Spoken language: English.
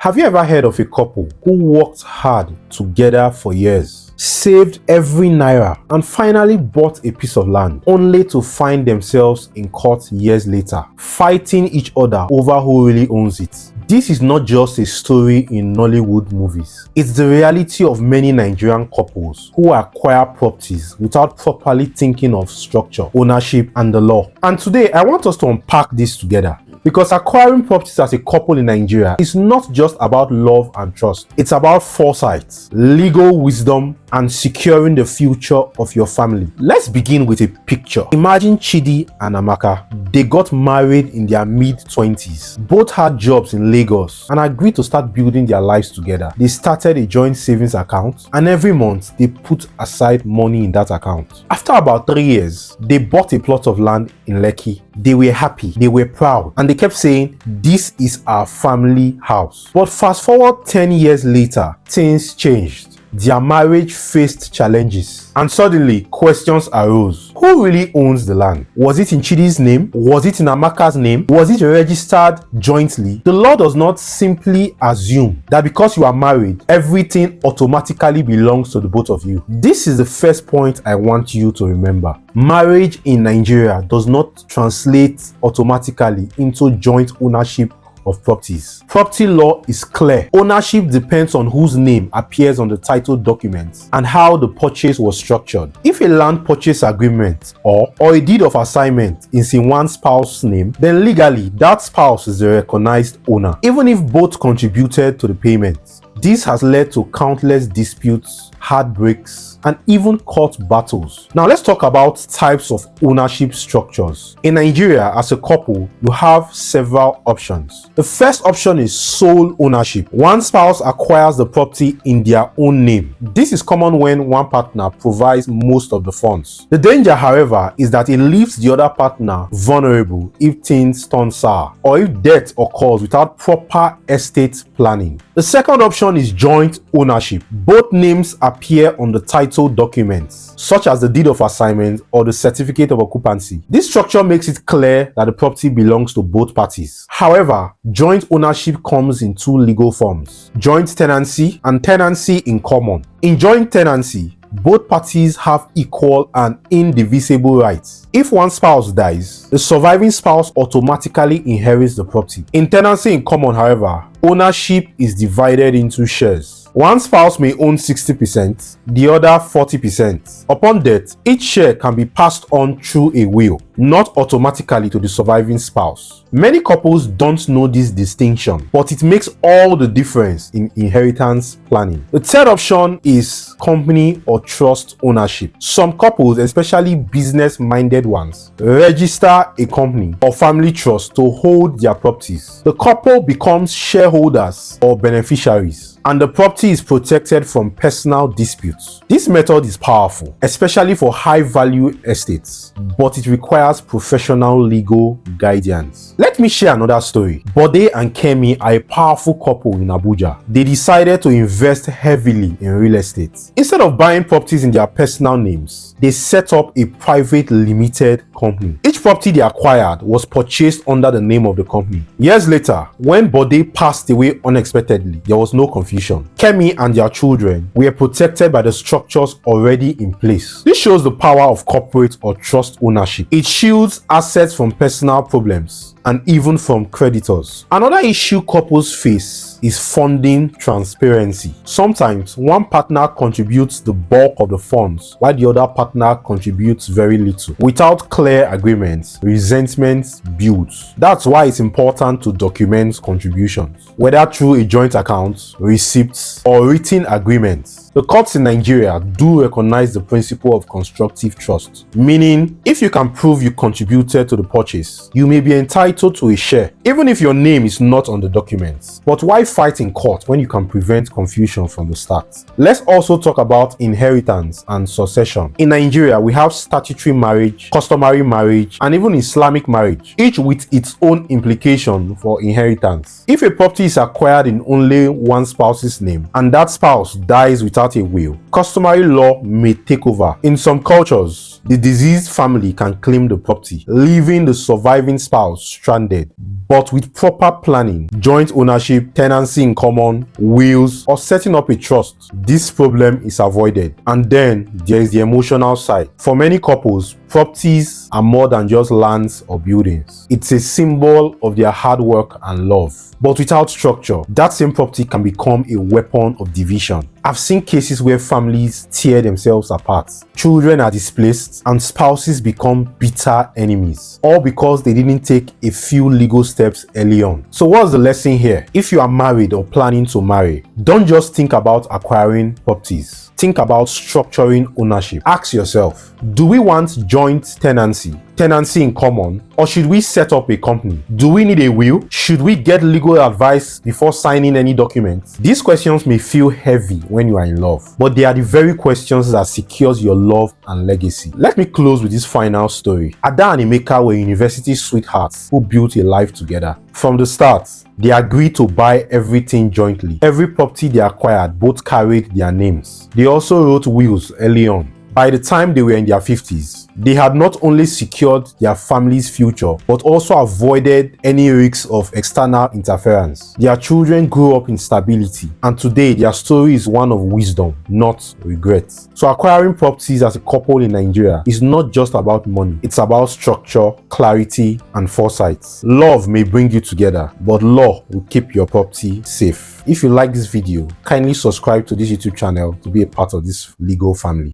Have you ever heard of a couple who worked hard together for years, saved every naira, and finally bought a piece of land, only to find themselves in court years later, fighting each other over who really owns it? This is not just a story in Nollywood movies. It's the reality of many Nigerian couples who acquire properties without properly thinking of structure, ownership, and the law. And today, I want us to unpack this together. Because acquiring properties as a couple in Nigeria is not just about love and trust. It's about foresight, legal wisdom, and securing the future of your family. Let's begin with a picture. Imagine Chidi and Amaka. They got married in their mid-20s. Both had jobs in Lagos and agreed to start building their lives together. They started a joint savings account, and every month they put aside money in that account. After about 3 years, they bought a plot of land in Lekki. They were happy, they were proud, and they kept saying, "This is our family house." But fast forward 10 years later, things changed. Their marriage faced challenges, and suddenly questions arose. Who really owns the land? Was it in Chidi's name? Was it in Amaka's name? Was it registered jointly? The law does not simply assume that because you are married, everything automatically belongs to the both of you. This is the first point I want you to remember. Marriage in Nigeria does not translate automatically into joint ownership of properties. Property law is clear. Ownership depends on whose name appears on the title documents and how the purchase was structured. If a land purchase agreement or a deed of assignment is in one spouse's name, then legally that spouse is the recognized owner, even if both contributed to the payments. This has led to countless disputes, heartbreaks, and even court battles. Now let's talk about types of ownership structures. In Nigeria, as a couple, you have several options. The first option is sole ownership. One spouse acquires the property in their own name. This is common when one partner provides most of the funds. The danger, however, is that it leaves the other partner vulnerable if things turn sour or if death occurs without proper estate planning. The second option is joint ownership. Both names appear on the title documents, such as the deed of assignment or the certificate of occupancy. This structure makes it clear that the property belongs to both parties. However, joint ownership comes in two legal forms: joint tenancy and tenancy in common. In joint tenancy, both parties have equal and indivisible rights. If one spouse dies, the surviving spouse automatically inherits the property. In tenancy in common, however, ownership is divided into shares. One spouse may own 60%, the other 40%. Upon death, each share can be passed on through a will, not automatically to the surviving spouse. Many couples don't know this distinction, but it makes all the difference in inheritance planning. The third option is company or trust ownership. Some couples, especially business-minded ones, register a company or family trust to hold their properties. The couple becomes shareholders or beneficiaries, and the property is protected from personal disputes. This method is powerful, especially for high-value estates, but it requires professional legal guidance. Let me share another story. Bode and Kemi are a powerful couple in Abuja. They decided to invest heavily in real estate. Instead of buying properties in their personal names, they set up a private limited company. Each property they acquired was purchased under the name of the company. Years later, when Bode passed away unexpectedly, there was no confusion. Kemi and their children were protected by the structures already in place. This shows the power of corporate or trust ownership. It shields assets from personal problems and even from creditors. Another issue couples face is funding transparency. Sometimes one partner contributes the bulk of the funds while the other partner contributes very little. Without clear agreements, resentment builds. That's why it's important to document contributions, whether through a joint account, receipts, or written agreements. The courts in Nigeria do recognize the principle of constructive trust, meaning if you can prove you contributed to the purchase, you may be entitled to a share, even if your name is not on the documents. But why fight in court when you can prevent confusion from the start? Let's also talk about inheritance and succession. In Nigeria, we have statutory marriage, customary marriage, and even Islamic marriage, each with its own implication for inheritance. If a property is acquired in only one spouse's name and that spouse dies without a will, customary law may take over. In some cultures, the deceased family can claim the property, leaving the surviving spouse stranded. But with proper planning, joint ownership, tenancy in common, wills, or setting up a trust, this problem is avoided. And then there is the emotional side. For many couples, properties are more than just lands or buildings. It's a symbol of their hard work and love. But without structure, that same property can become a weapon of division. I've seen cases where families tear themselves apart, children are displaced, and spouses become bitter enemies, all because they didn't take a few legal steps early on. So what's the lesson here? If you are married or planning to marry, don't just think about acquiring properties. Think about structuring ownership. Ask yourself, do we want joint tenancy in common, or should we set up a company? Do we need a will? Should we get legal advice before signing any documents? These questions may feel heavy when you are in love, but they are the very questions that secures your love and legacy. Let me close with this final story. Ada and Emeka were university sweethearts who built a life together. From the start, they agreed to buy everything jointly. Every property they acquired both carried their names. They also wrote wills early on. By the time they were in their 50s, they had not only secured their family's future, but also avoided any risks of external interference. Their children grew up in stability, and today their story is one of wisdom, not regret. So acquiring properties as a couple in Nigeria is not just about money. It's about structure, clarity, and foresight. Love may bring you together, but law will keep your property safe. If you like this video, kindly subscribe to this YouTube channel to be a part of this legal family.